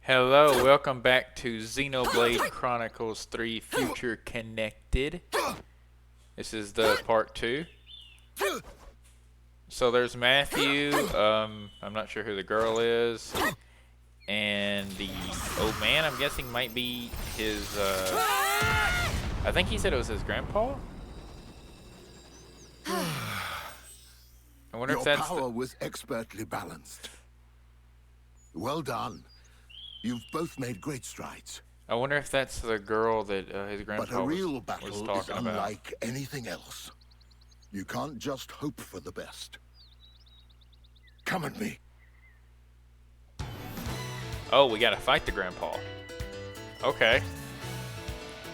Hello, welcome back to Xenoblade Chronicles 3 Future Connected. This is the part 2. So there's Matthew, I'm not sure who the girl is, and the old man, I'm guessing, might be his, I think he said it was his grandpa? I wonder if Your that's power was expertly balanced. Well done. You've both made great strides. I wonder if that's the girl that his But grandpa a real was battle is talking about. unlike anything else. You can't just hope for the best. Come at me. Oh, we gotta fight the grandpa. Okay.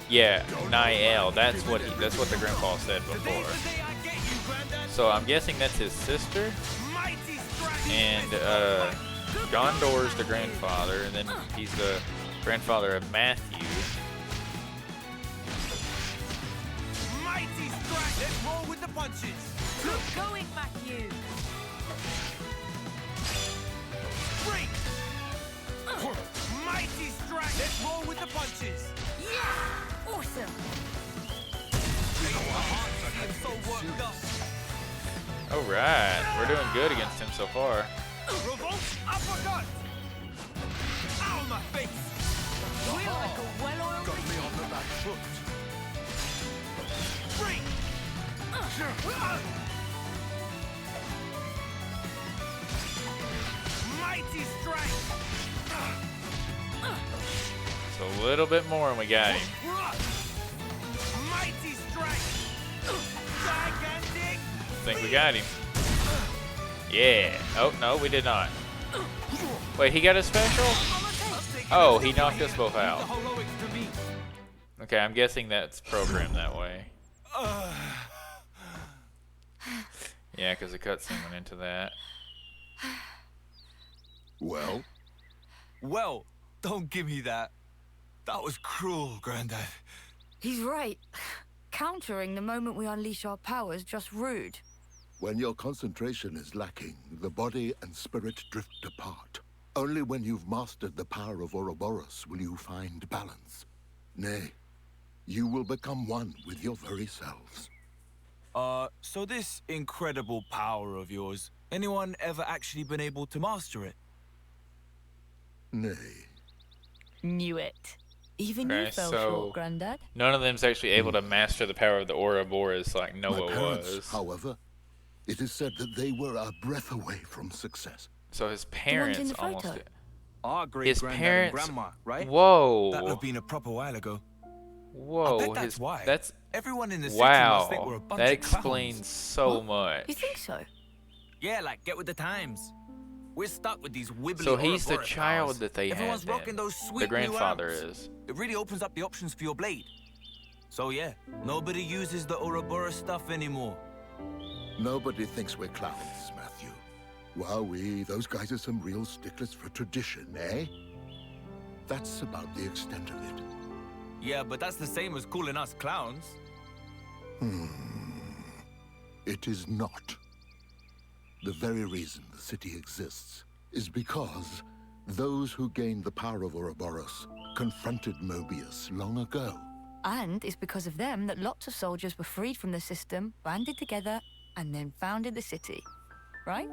Yeah, Niall. That's what the grandpa said before. So I'm guessing that's his sister. And Gondor's the grandfather, and then he's the grandfather of Matthew. Mighty strike! Let's roll with the punches! Keep going, Matthew! Straight! Mighty strike! Let's roll with the punches! Yeah! Awesome! I'm so worked up. Alright, we're doing good against him so far. Revolt uppercut! Ow, my face! We're like a well-oiled Got me on the back foot. Straight! Mighty strike! So a little bit more and we got him. Mighty strike! Gigantic! I think we got him. Yeah. Oh, no, we did not. Wait, he got a special? Oh, he knocked us both out. Okay, I'm guessing that's programmed that way. Yeah, because the cutscene went into that. Well, Well, don't give me that. That was cruel, Grandad. He's right. Countering the moment we unleash our powers just rude. when your concentration is lacking, the body and spirit drift apart. Only when you've mastered the power of Ouroboros will you find balance. Nay, you will become one with your very selves. So this incredible power of yours, anyone ever actually been able to master it? Nay. Knew it. Even Okay, you fell so- short, Grandad. None of them's actually able to master the power of the oroborus like My Noah parents, was. however, it is said that they were a breath away from success. So his ones in parents the almost photo. did. Our great His granddad parents. and grandma, right? Whoa. That would have been a proper while ago. Whoa. I bet that's his, why. That's Everyone in the city must think we're a wow. bunch That of explains clowns. so much. You think so? Yeah, like get with the times. We're stuck with these wibbly So he's the Ouroboros child powers. that they had. Everyone's Then. rocking those sweet The grandfather new arms. is. It really opens up the options for your blade. So yeah, nobody uses the Ouroboros stuff anymore. Nobody thinks we're clowns, Matthew. Wowee, those guys are some real sticklers for tradition, eh? That's about the extent of it. Yeah, but that's the same as calling us clowns. It is not. The very reason the city exists is because those who gained the power of Ouroboros confronted Moebius long ago. And it's because of them that lots of soldiers were freed from the system, banded together, and then founded the city. Right?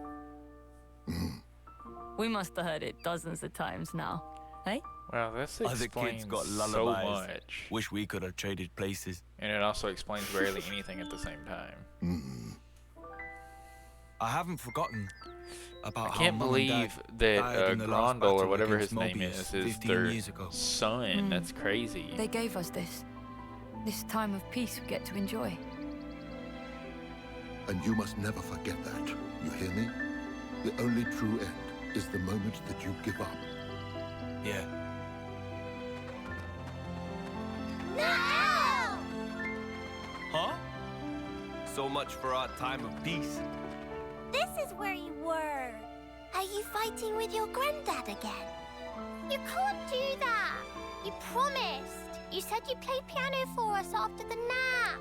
We must have heard it dozens of times now. Eh? Wow, this Other explains kids got so lullabies. much. Wish we could have traded places. And it also explains barely anything at the same time. I haven't forgotten about I can't how Mum and Dad believe that died in the last Grondel, battle or whatever against his name Moebius is 15 their years ago. son. That's crazy. They gave us this. This time of peace we get to enjoy. And you must never forget that. You hear me? The only true end is the moment that you give up. Yeah. Huh? So much for our time of peace. This is where you were. Are you fighting with your granddad again? You can't do that. You promised. You said you'd play piano for us after the nap.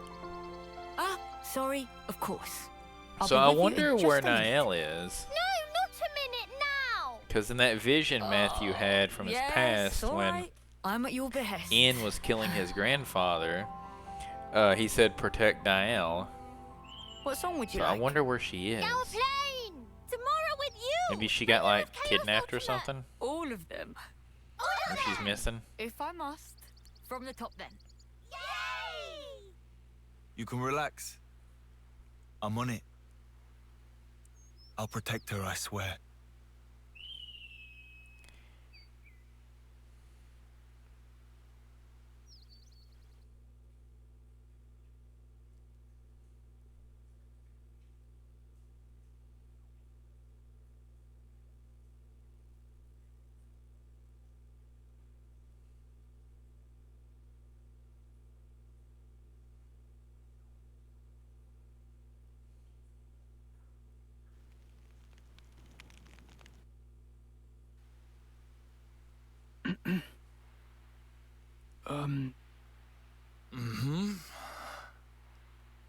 Ah, sorry, of course. I'll So be I with you wonder in just where a minute. Niall is. No, not a minute now. Because in that vision Matthew had from his Yes, past all when right. I'm at your behest. Ian was killing his grandfather, he said protect Dial. What song would you So like? I wonder where she is. Now a plane! Tomorrow with you! Maybe she got Member like of Chaos kidnapped or Ultimate. something? All of them. All Or of she's them. missing? If I must. From the top then. Yay! You can relax. I'm on it. I'll protect her, I swear.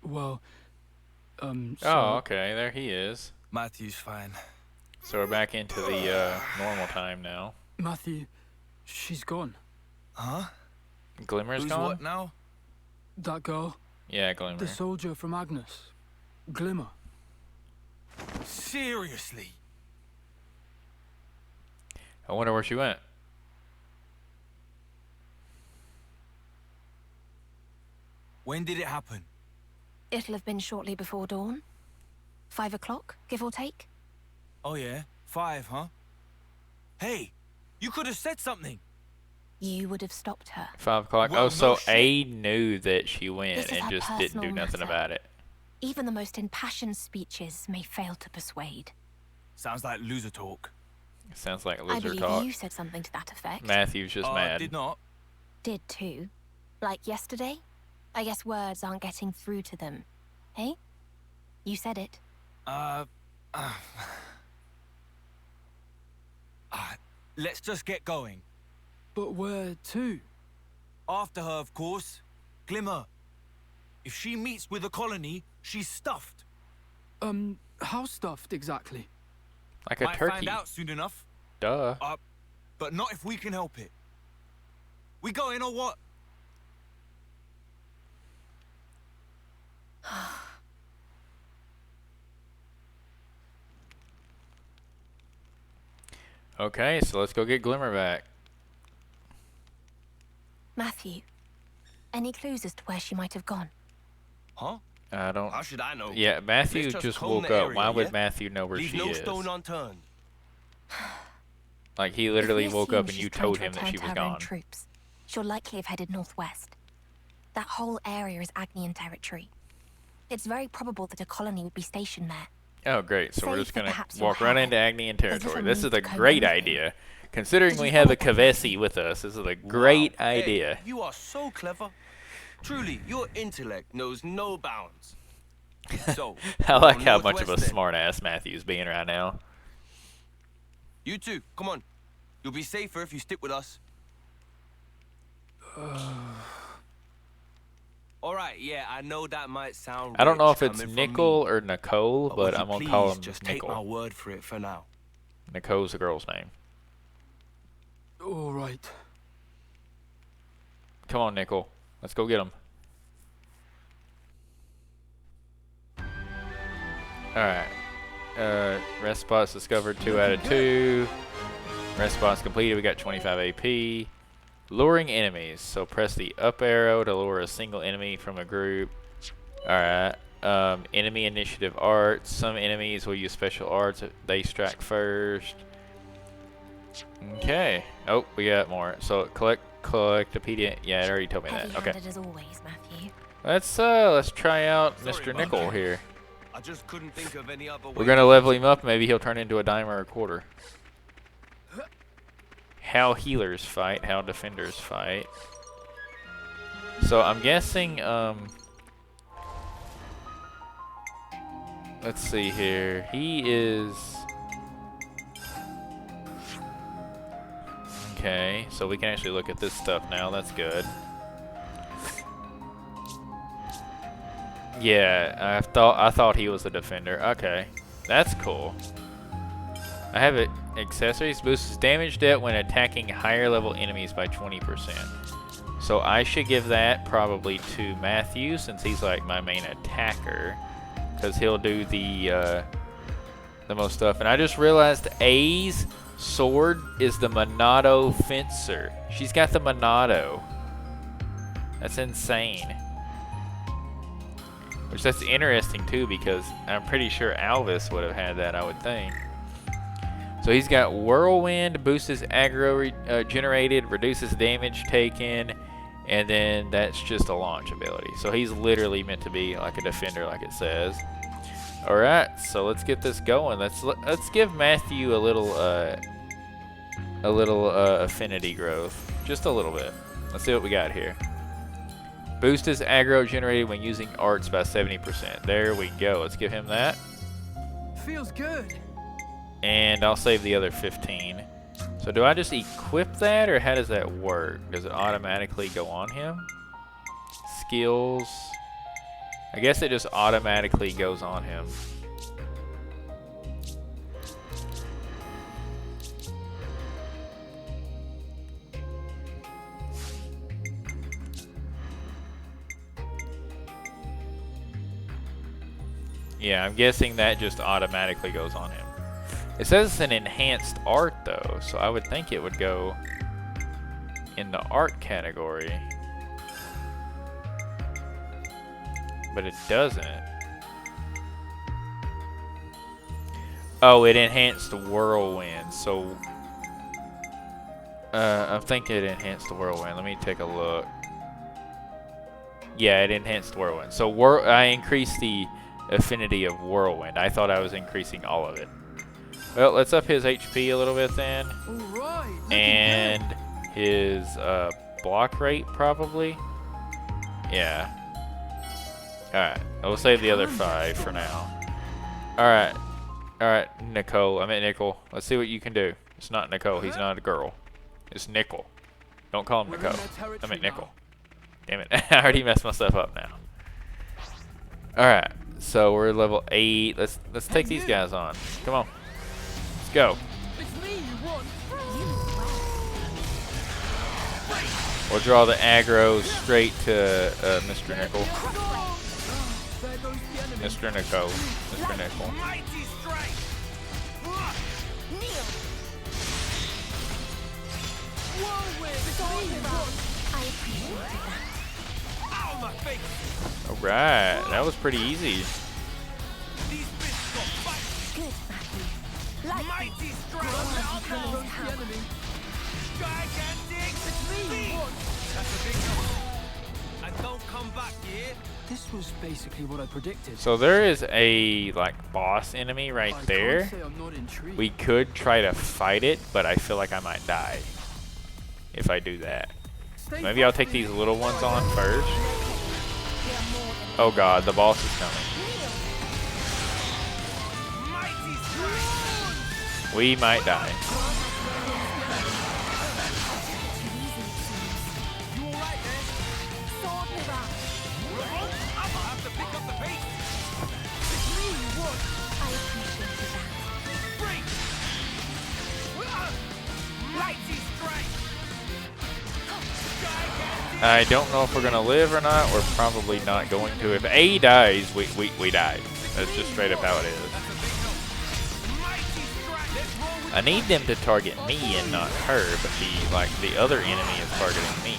Well, Oh, so okay, there he is. Matthew's fine. So we're back into the normal time now. Matthew, she's gone. Huh? Glimmer's Who's gone? what now? That girl, Yeah, Glimmer. the soldier from Agnus. Glimmer. Seriously? I wonder where she went. When did it happen? It'll have been shortly before dawn. 5 o'clock, give or take. Oh yeah, 5, huh? Hey, you could have said something. You would have stopped her. 5 o'clock. Well, Oh, no so shit. A knew that she went This is and her just didn't do personal nothing matter. about it. Even the most impassioned speeches may fail to persuade. Sounds like loser talk. Sounds like I loser believe talk. you said something to that effect. Matthew's just mad. Did not. Did too. Like yesterday? I guess words aren't getting through to them. Hey? You said it. Let's just get going. But where to? After her, of course. Glimmer. If she meets with the colony, she's stuffed. How stuffed exactly? Like a Might turkey. find out soon enough. Duh. But not if we can help it. We going or what? Okay, so let's go get Glimmer back. Matthew, any clues as to where she might have gone? Huh? I don't. How should I know? Yeah, Matthew Let's just just comb woke the up. area, Why would yeah? Matthew know where Leave she no is? stone unturned. Like he If literally we woke assume up and she's you trying told to him that return she to was her own gone. troops, she'll likely have headed northwest. That whole area is Agnian territory. It's very probable that a colony would be stationed there. Oh, great. So we're Save just for gonna perhaps your walk right hair. into Agnian territory. little This is a meat comb great anything. idea. Considering Did we you have a follow that kevesi with us, this is a great Wow. idea. Hey, you are so clever. Truly, your intellect knows no bounds. So, I like go how much of a northwest then. smart ass Matthew's being right now. You two, come on. You'll be safer if you stick with us. All right, yeah, I know that might sound. I don't know if rich it's coming from Nikol me, or Nicole, but but would you I'm gonna call please him just take my Nikol. word for it for now. Nicole's the girl's name. All right. Come on, Nikol. Let's go get him. Alright. Rest spots discovered 2 out of 2. Rest spots completed. We got 25 AP. Luring enemies. So press the up arrow to lure a single enemy from a group. Alright. Enemy initiative arts. Some enemies will use special arts if they strike first. Okay. Oh, we got more. So collectopedia. Yeah, it already told me that. Okay. Heavy-handed as always, Matthew. Let's try out Sorry Mr. about Nikol that. here. I just couldn't think of any other way. We're gonna level him up. Maybe he'll turn into a dime or a quarter. How healers fight, how defenders fight. So I'm guessing. Let's see here. He is. Okay, so we can actually look at this stuff now. That's good. Yeah, I thought he was a defender. Okay, that's cool. I have it. accessories boosts damage dealt when attacking higher level enemies by 20%. So I should give that probably to Matthew since he's like my main attacker, because he'll do the most stuff. And I just realized A's sword is the Monado Fencer. She's got the Monado. That's insane. Which that's interesting too, because I'm pretty sure Alvis would have had that, I would think. So he's got Whirlwind, boosts his aggro generated, reduces damage taken, and then that's just a launch ability. So he's literally meant to be like a defender, like it says. All right, so let's get this going. Let's give Matthew a little affinity growth, just a little bit. Let's see what we got here. Boost his aggro generated when using arts by 70%. There we go. Let's give him that. Feels good. And I'll save the other 15. So do I just equip that, or how does that work? Does it automatically go on him? Skills. I guess it just automatically goes on him. Yeah, I'm guessing that just automatically goes on him. It says it's an enhanced art though, so I would think it would go in the art category. But it doesn't. Oh, it enhanced the whirlwind, so I think it enhanced the whirlwind. Let me take a look. Yeah, it enhanced whirlwind. So I increased the affinity of whirlwind. I thought I was increasing all of it. Well, let's up his HP a little bit then. Right, and his block rate probably. Yeah. Alright, we'll save the other 5 for now. Alright. Alright, Nikol. I meant Nikol. Let's see what you can do. It's not Nikol. He's not a girl. It's Nikol. Don't call him Nikol. I meant Nikol. Damn it. I already messed myself up now. Alright. So we're level 8. Let's take these guys on. Come on. Let's go. We'll draw the aggro straight to Mr. Nikol. Mr. Nikol. Mr. Nikol. Alright, that was pretty easy. Mighty And don't come back here. This was basically what I predicted. So there is a like boss enemy right there. Can't say I'm not intrigued. We could try to fight it, but I feel like I might die if I do that. Maybe I'll take these little ones on first. Oh god, the boss is coming. We might die. I don't know if we're gonna live or not. We're probably not going to. If A dies, we die. That's just straight up how it is. I need them to target me and not her, but the other enemy is targeting me.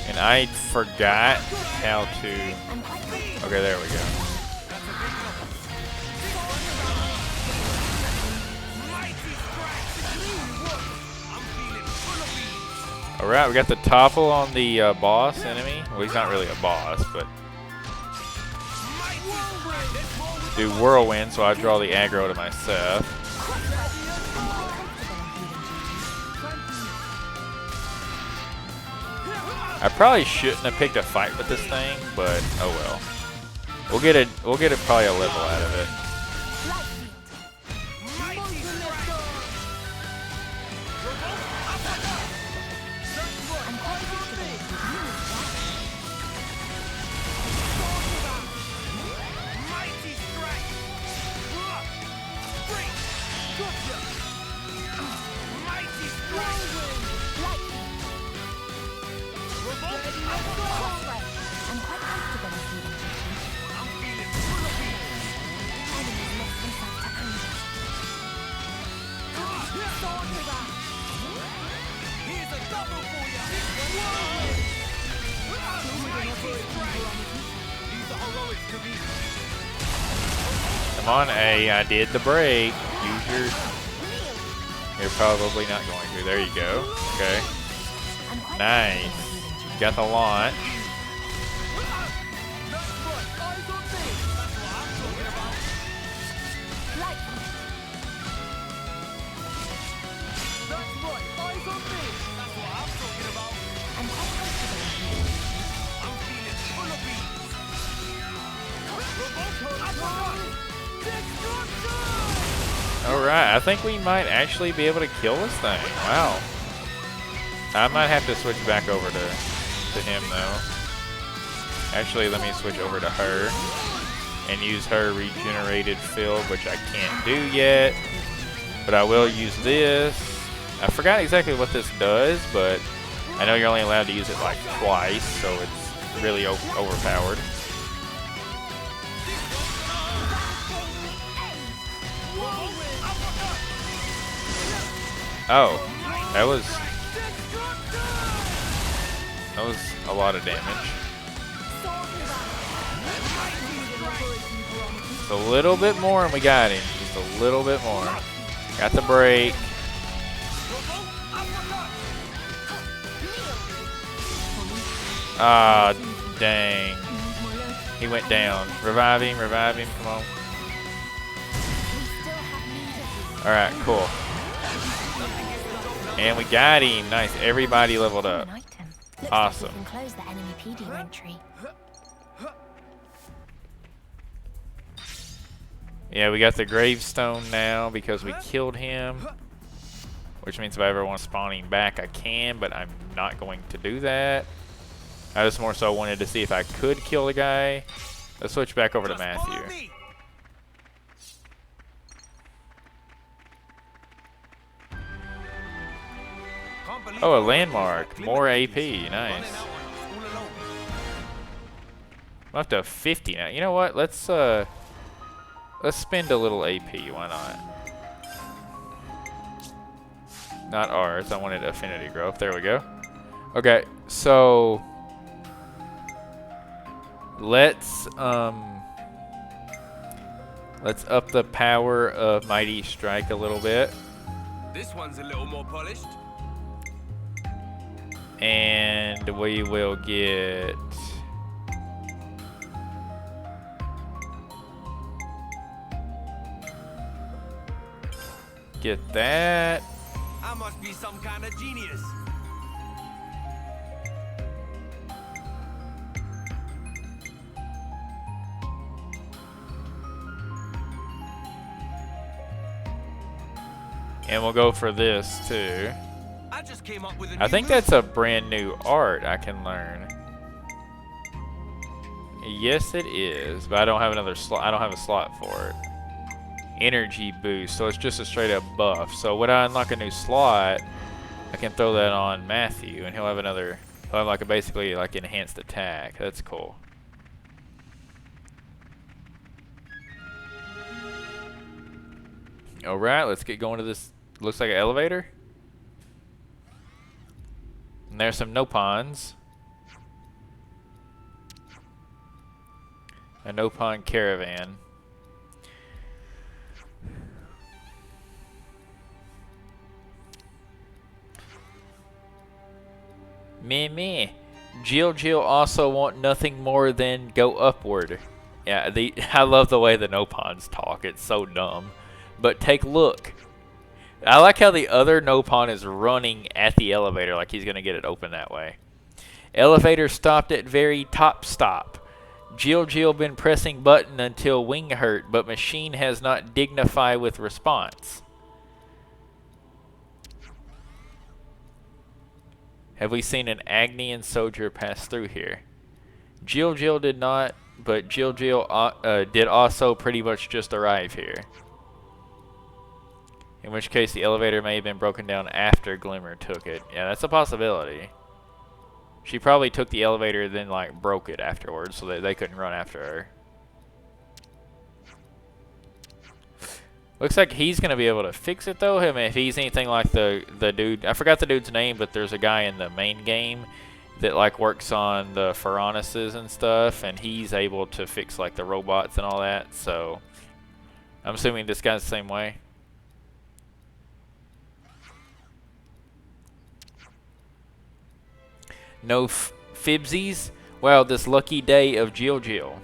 And I forgot how to... Okay, there we go. Alright, we got the topple on the boss enemy. Well, he's not really a boss, but... Do whirlwind, so I draw the aggro to myself. I probably shouldn't have picked a fight with this thing, but oh well. We'll get it probably a level out of it. Come on, A. I did the break. Use your... You're probably not going to. There you go. Okay. Nice. Got the launch. Alright, I think we might actually be able to kill this thing. Wow. I might have to switch back over to him though. Actually, let me switch over to her and use her regenerated field, which I can't do yet. But I will use this. I forgot exactly what this does, but I know you're only allowed to use it like twice, so it's really overpowered. Oh, that was a lot of damage. Just a little bit more and we got him. Just a little bit more. Got the break. Ah, dang. He went down. Revive him, come on. Alright, cool. And we got him. Nice. Everybody leveled up. Awesome. Yeah, we got the gravestone now because we killed him. Which means if I ever want to spawn him back, I can, but I'm not going to do that. I just more so wanted to see if I could kill the guy. Let's switch back over to Matthew. Oh, a landmark. More AP. Nice. I'm up to 50 now. You know what? Let's spend a little AP. Why not? Not ours. I wanted affinity growth. There we go. Okay, so let's up the power of Mighty Strike a little bit. This one's a little more polished. And we will get that. I must be some kind of genius. And we'll go for this too. I just came up with I think that's a brand new art I can learn. Yes, it is, but I don't have another slot. I don't have a slot for it. Energy boost, so it's just a straight up buff. So when I unlock a new slot, I can throw that on Matthew, and he'll have another. He'll have like a basically like enhanced attack. That's cool. All right, let's get going to this. Looks like an elevator. And there's some Nopons. A Nopon caravan. Meh. Jill also want nothing more than go upward. Yeah, I love the way the Nopons talk. It's so dumb. But take a look. I like how the other Nopon is running at the elevator like he's going to get it open that way. Elevator stopped at very top stop. Jill been pressing button until wing hurt, but machine has not dignify with response. Have we seen an Agnian soldier pass through here? Jill did not, but Jill did also pretty much just arrive here. In which case the elevator may have been broken down after Glimmer took it. Yeah, that's a possibility. She probably took the elevator and then like broke it afterwards so that they couldn't run after her. Looks like he's gonna be able to fix it though. I mean, if he's anything like the dude, I forgot the dude's name, but there's a guy in the main game that like works on the furnaces and stuff, and he's able to fix like the robots and all that. So I'm assuming this guy's the same way. No fibsies. Wow, this lucky day of Jill.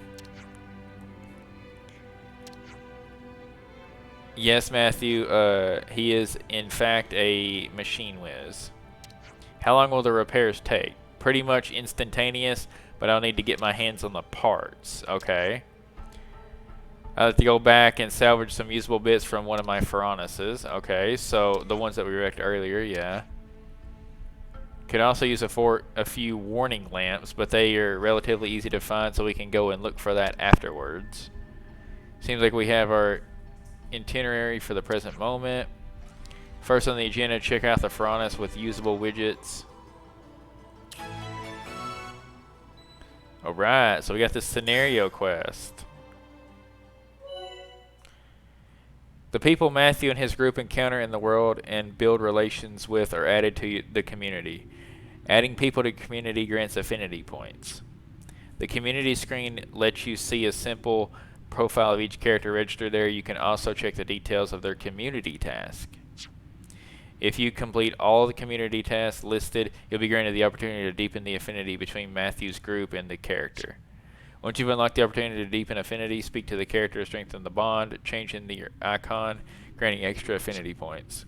Yes, Matthew, he is in fact a machine whiz. How long will the repairs take? Pretty much instantaneous, but I'll need to get my hands on the parts. Okay. I have to go back and salvage some usable bits from one of my furnaces. Okay, so the ones that we wrecked earlier, yeah. Could also use a few warning lamps, but they are relatively easy to find, so we can go and look for that afterwards. Seems like we have our itinerary for the present moment. First on the agenda, check out the furnace with usable widgets. Alright, so we got this scenario quest. The people Matthew and his group encounter in the world and build relations with are added to the community. Adding people to community grants affinity points. The community screen lets you see a simple profile of each character registered there. You can also check the details of their community task. If you complete all the community tasks listed, you'll be granted the opportunity to deepen the affinity between Matthew's group and the character. Once you've unlocked the opportunity to deepen affinity, speak to the character to strengthen the bond, changing the icon, granting extra affinity points.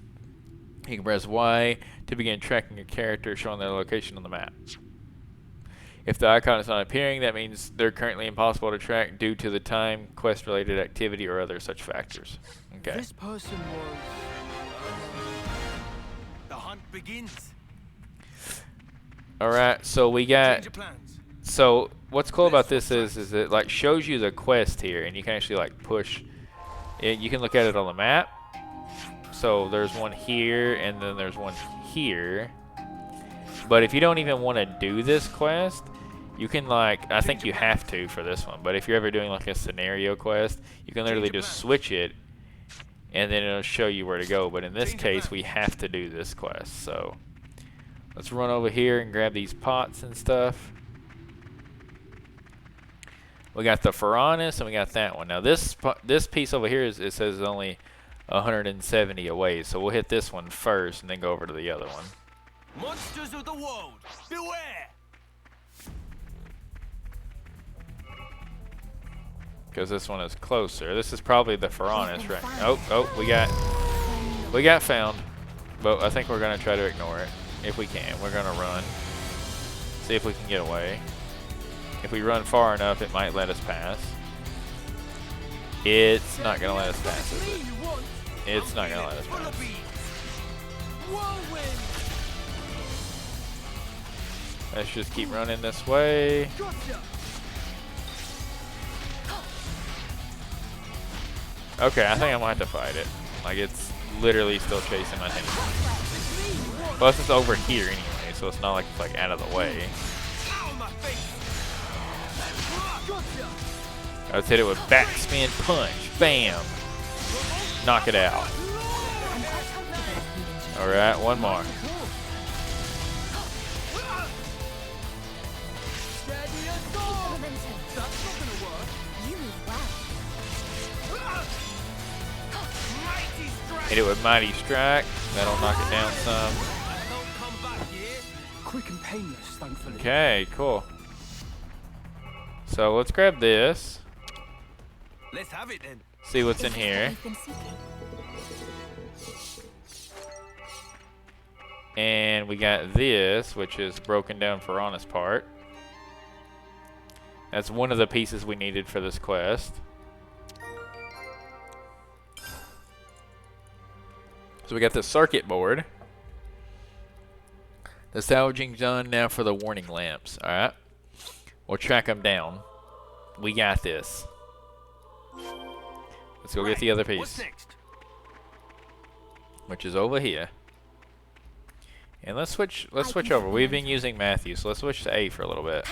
You can press Y to begin tracking your character, showing their location on the map. If the icon is not appearing, that means they're currently impossible to track due to the time, quest-related activity, or other such factors. Okay. This person was... The hunt begins. Alright, so we got... Change your plans. So, what's cool about this is it like shows you the quest here, and you can actually like push it. You can look at it on the map. So there's one here, and then there's one here. But if you don't even want to do this quest, you can like, I think you have to for this one, but if you're ever doing like a scenario quest, you can literally just switch it, and then it'll show you where to go. But in this case, we have to do this quest. So let's run over here and grab these pots and stuff. We got the furnace, and we got that one. Now this piece over here, it says only 170 away, so we'll hit this one first and then go over to the other one. Monsters of the world, beware! Because this one is closer. This is probably the furnace, right? Oh, we got found. But I think we're gonna try to ignore it if we can. We're gonna run. See if we can get away. If we run far enough, it might let us pass. It's not gonna let us pass, is it? It's not gonna let us pass. Let's just keep running this way. Okay, I think I'm gonna have to fight it. Like, it's literally still chasing my tail. Plus, it's over here anyway, so it's not like it's like out of the way. Let's hit it with backspin punch. Bam! Knock it out. Alright, one more. Hit it with Mighty Strike. That'll knock it down some. quick and painless, thankfully. Okay, cool. So let's grab this. Let's have it then. See what's in here. And we got this, which is broken down furnace part. That's one of the pieces we needed for this quest. So we got the circuit board. The salvaging's done. Now for the warning lamps. Alright. We'll track them down. We got this. Let's go get the other piece. What's next? Which is over here. And let's switch over. We've been using Matthew, so let's switch to A for a little bit.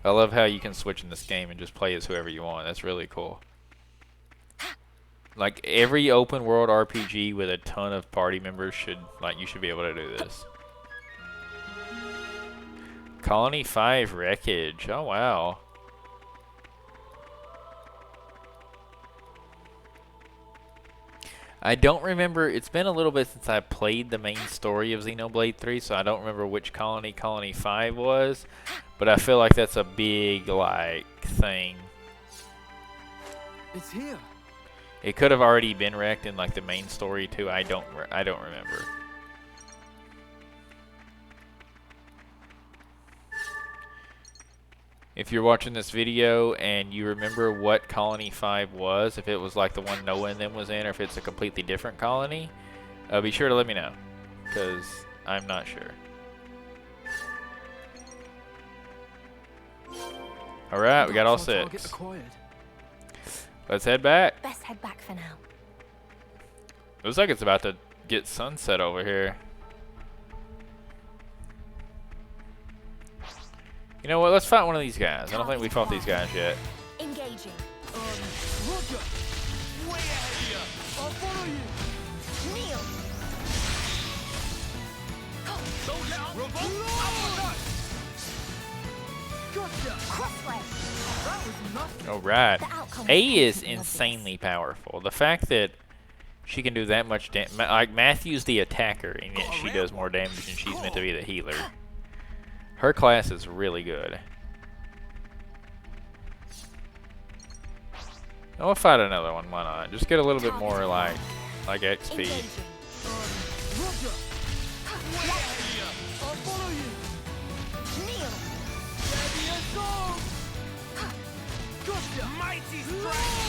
I love how you can switch in this game and just play as whoever you want. That's really cool. Like every open world RPG with a ton of party members should, like, you should be able to do this. Colony 5 wreckage. Oh wow. I don't remember, it's been a little bit since I played the main story of Xenoblade 3, so I don't remember which colony Colony 5 was, but I feel like that's a big, like, thing. It's here. It could have already been wrecked in, like, the main story too. I don't remember. If you're watching this video and you remember what Colony 5 was, if it was like the one Noah and them was in, or if it's a completely different colony, be sure to let me know, because I'm not sure. Alright, we got all 6. Let's head back. Best head back for now. Looks like it's about to get sunset over here. You know what? Let's fight one of these guys. I don't think we fought these guys yet. Engaging. Roger. Way ahead of you. I'll follow you. Kneel. Don't let up. Gotcha. Crossway. That was nothing. Alright. The outcome A was is obvious. insanely powerful. The fact that she can do that much damage. Like, Matthew's the attacker, and yet she does more damage and she's meant to be the healer. Her class is really good. I'll fight another one, why not? Just get a little bit more like XP. Engaging. Roger. Way ahead of you. I'll follow you. Kneel. Ready and go. Gotcha. Mighty strike!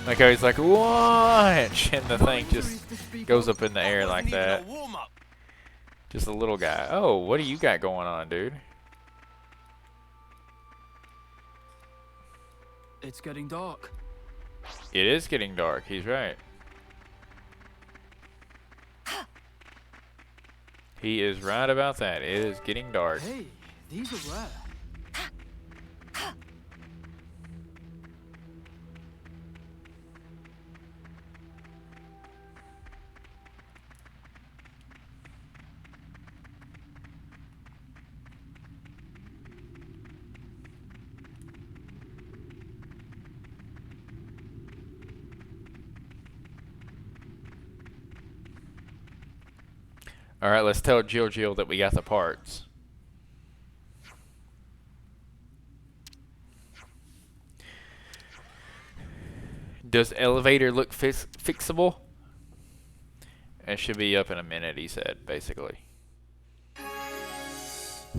Like how he's like, watch! And the thing just goes up in the air like Wasn't even that. a warm-up. Just a little guy. Oh, what do you got going on, dude? It's getting dark. It is getting dark, he's right. He is right about that. It is getting dark. Hey, these are rare. Alright, let's tell Jill that we got the parts. Does elevator look fixable? It should be up in a minute, he said, basically.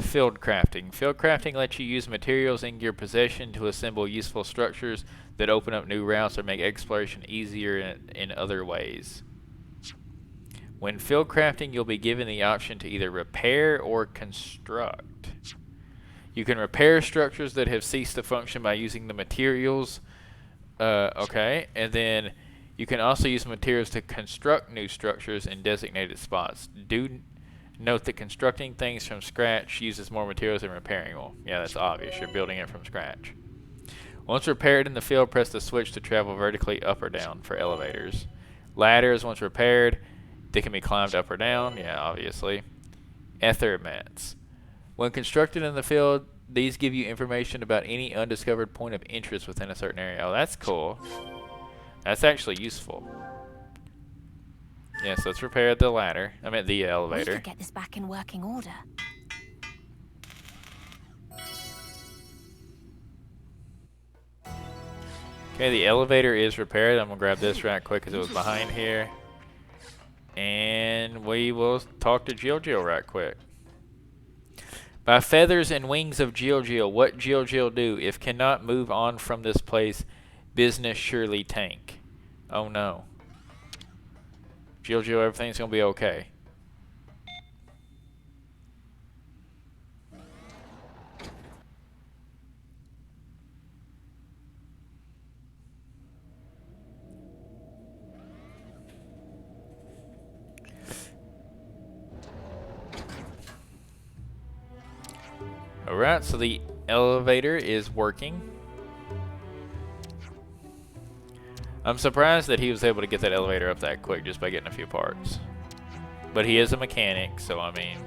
Field crafting. Field crafting lets you use materials in your possession to assemble useful structures that open up new routes or make exploration easier in other ways. When field crafting, you'll be given the option to either repair or construct. You can repair structures that have ceased to function by using the materials. Okay, and then you can also use materials to construct new structures in designated spots. Do note that constructing things from scratch uses more materials than repairing them. Yeah, that's obvious. You're building it from scratch. Once repaired in the field, press the switch to travel vertically up or down for elevators. Ladders, once repaired, they can be climbed up or down. Yeah, obviously. Ether mats. When constructed in the field, these give you information about any undiscovered point of interest within a certain area. Oh, that's cool. That's actually useful. Yes, let's repair the ladder. I meant the We elevator. could get this back in working order. Okay, the elevator is repaired. I'm gonna grab this right quick because it was behind here. And we will talk to Jill right quick. By feathers and wings of Jill, what Jill do? If cannot move on from this place, business surely tank. Oh no. Jill, everything's gonna be okay. Alright, so the elevator is working. I'm surprised that he was able to get that elevator up that quick just by getting a few parts. But he is a mechanic, so I mean...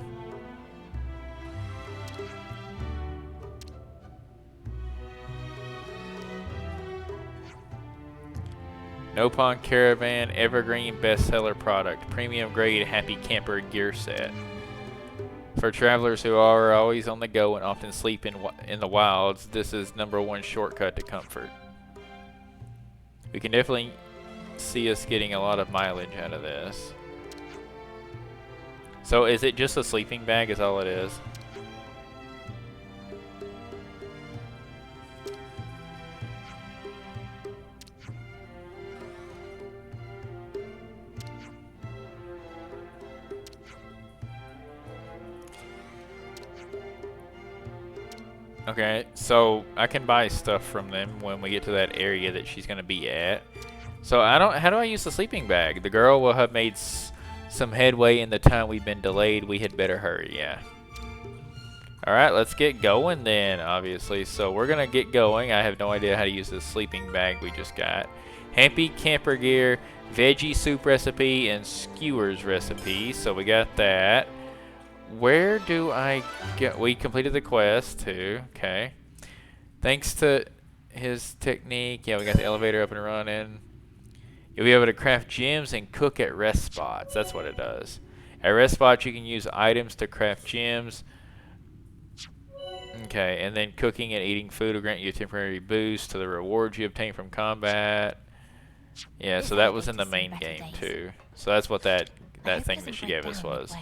Nopon Caravan Evergreen Bestseller Product. Premium grade Happy Camper Gear Set. For travelers who are always on the go and often sleep in the wilds, this is #1 shortcut to comfort. We can definitely see us getting a lot of mileage out of this. So is it just a sleeping bag is all it is? Okay, so I can buy stuff from them when we get to that area that she's gonna be at. So how do I use the sleeping bag? The girl will have made some headway in the time we've been delayed. We had better hurry, yeah. Alright, let's get going then, obviously. So we're gonna get going. I have no idea how to use this sleeping bag we just got. Happy Camper Gear, Veggie Soup Recipe, and Skewers Recipe. So we got that. Where do I get... We completed the quest too. Okay. Thanks to his technique. Yeah, we got the elevator up and running. You'll be able to craft gems and cook at rest spots. That's what it does. At rest spots, you can use items to craft gems. Okay, and then cooking and eating food will grant you a temporary boost to the rewards you obtain from combat. Yeah, so that was in the main game too. So that's what that thing that she gave us was.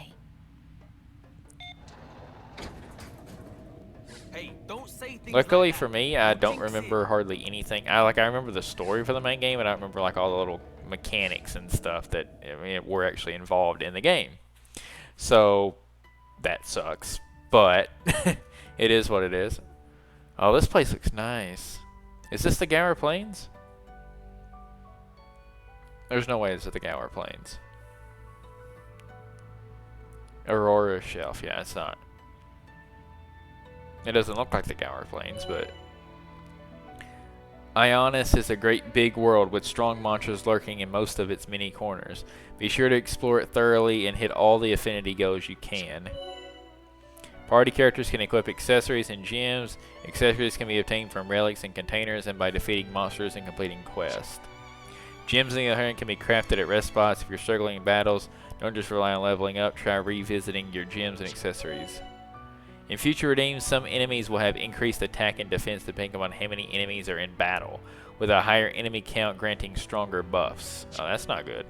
Hey, don't say things Luckily like for that. me, I don't jinx it. remember hardly anything. I remember the story for the main game, and I remember like all the little mechanics and stuff that were actually involved in the game. So that sucks, but it is what it is. Oh, this place looks nice. Is this the Gower Plains? There's no way it's at the Gower Plains. Aurora Shelf, yeah, it's not. It doesn't look like the Gower Plains, but... Agnus is a great big world with strong monsters lurking in most of its many corners. Be sure to explore it thoroughly and hit all the affinity goals you can. Party characters can equip accessories and gems. Accessories can be obtained from relics and containers and by defeating monsters and completing quests. Gems, on the other hand, can be crafted at rest spots. If you're struggling in battles, don't just rely on leveling up. Try revisiting your gems and accessories. In future redeems, some enemies will have increased attack and defense depending on how many enemies are in battle, with a higher enemy count granting stronger buffs. Oh, that's not good.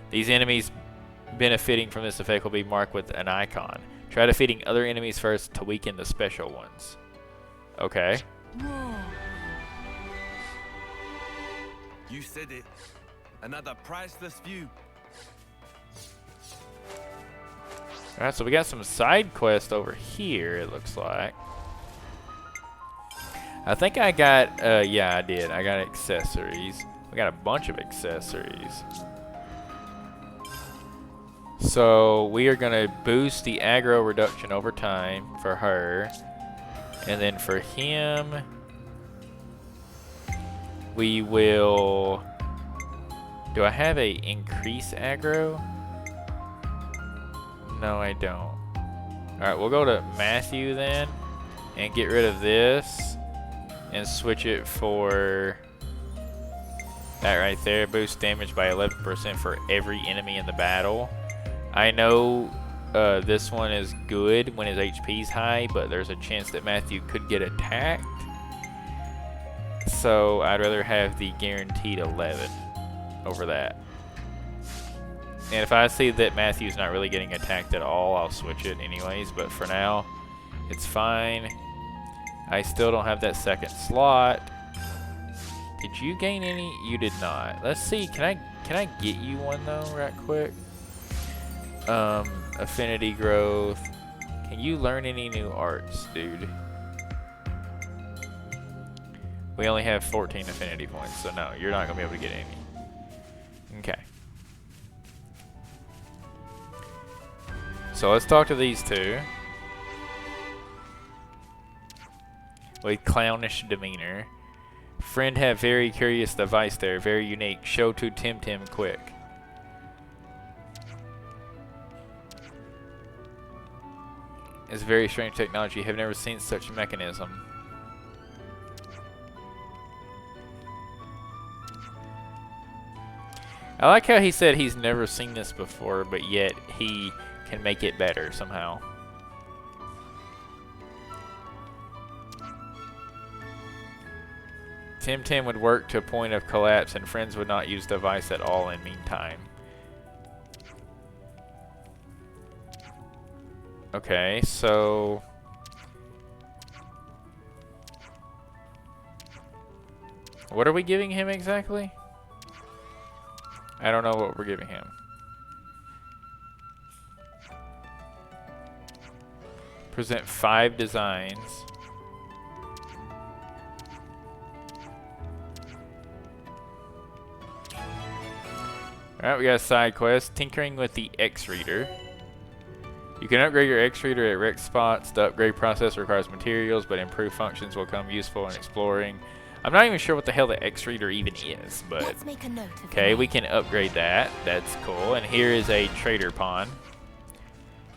These enemies benefiting from this effect will be marked with an icon. Try defeating other enemies first to weaken the special ones. Okay. You said it. Another priceless view. Alright, so we got some side quests over here, it looks like. I think I got, yeah, I did. I got accessories. We got a bunch of accessories. So, we are going to boost the aggro reduction over time for her. And then for him, we will... Do I have a increase aggro? No, I don't. Alright, we'll go to Matthew then and get rid of this and switch it for that right there. Boost damage by 11% for every enemy in the battle. I know this one is good when his HP is high, but there's a chance that Matthew could get attacked. So I'd rather have the guaranteed 11 over that. And if I see that Matthew's not really getting attacked at all, I'll switch it anyways. But for now, it's fine. I still don't have that second slot. Did you gain any? You did not. Let's see. Can I get you one though, right quick? Affinity growth. Can you learn any new arts, dude? We only have 14 affinity points, so no, you're not gonna be able to get any. Okay. So let's talk to these two. With clownish demeanor. Friend have very curious device there. Very unique. Show to Tim quick. It's very strange technology. Have never seen such a mechanism. I like how he said he's never seen this before, but yet he can make it better somehow. Tim would work to a point of collapse and friends would not use the device at all in meantime. Okay, so... what are we giving him exactly? I don't know what we're giving him. Present 5 designs. Alright, we got a side quest. Tinkering with the X-Reader. You can upgrade your X-Reader at wrecked spots. The upgrade process requires materials, but improved functions will come useful in exploring. I'm not even sure what the hell the X-Reader even is, but... Let's make a note of okay, the we can upgrade that. That's cool. And here is a trader pawn.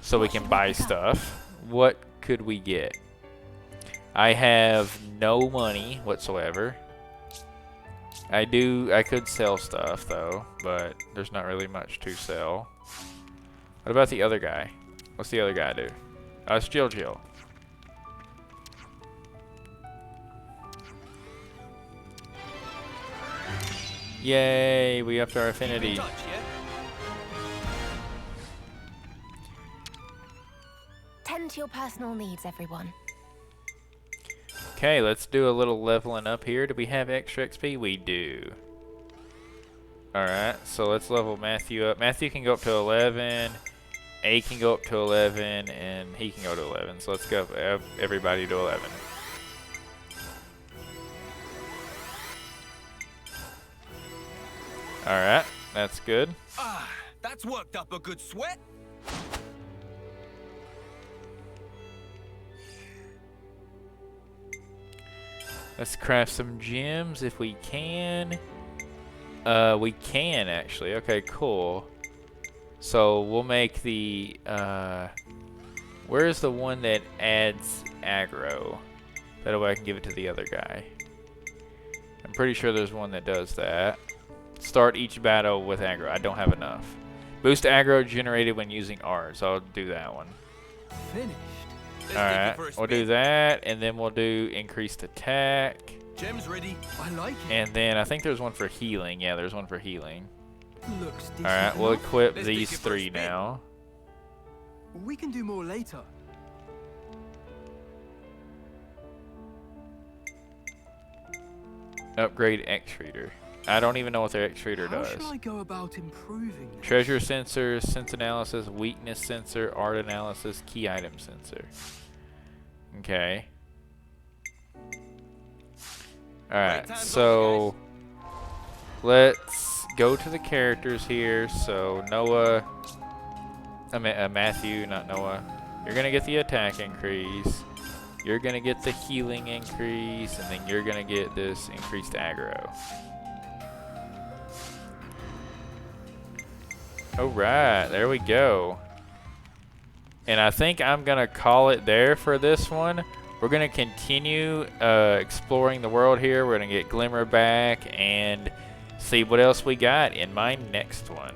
So we can buy stuff. What could we get? I have no money whatsoever. I could sell stuff though, but there's not really much to sell. What about the other guy? What's the other guy do? It's Jill. Yay, we upped our affinity. Tend to your personal needs, everyone. Okay, let's do a little leveling up here. Do we have extra XP? We do. Alright, so let's level Matthew up. Matthew can go up to 11. A can go up to 11. And he can go to 11. So let's go everybody to 11. Alright, that's good. Ah, that's worked up a good sweat. Let's craft some gems if we can. We can actually. Okay, cool. So we'll make the where's the one that adds aggro? That way I can give it to the other guy. I'm pretty sure there's one that does that. Start each battle with aggro. I don't have enough. Boost aggro generated when using R, so I'll do that one. Finished. Alright, we'll do that, and then we'll do increased attack. Gem's ready. I like it. And then I think there's one for healing. Yeah, there's one for healing. Looks decent. Alright, we'll enough. equip Let's these take it for a 3 spin. now. We can do more later. Upgrade X-Reader. I don't even know what their X-Reader How does. shall I go about improving this? Treasure sensor, sense analysis, weakness sensor, art analysis, key item sensor. Okay. Alright, time's so let's go to the characters here. So Noah, Matthew, not Noah. You're gonna get the attack increase. You're gonna get the healing increase, and then you're gonna get this increased aggro. Alright, there we go. And I think I'm gonna call it there for this one. We're gonna continue exploring the world here. We're gonna get Glimmer back and see what else we got in my next one.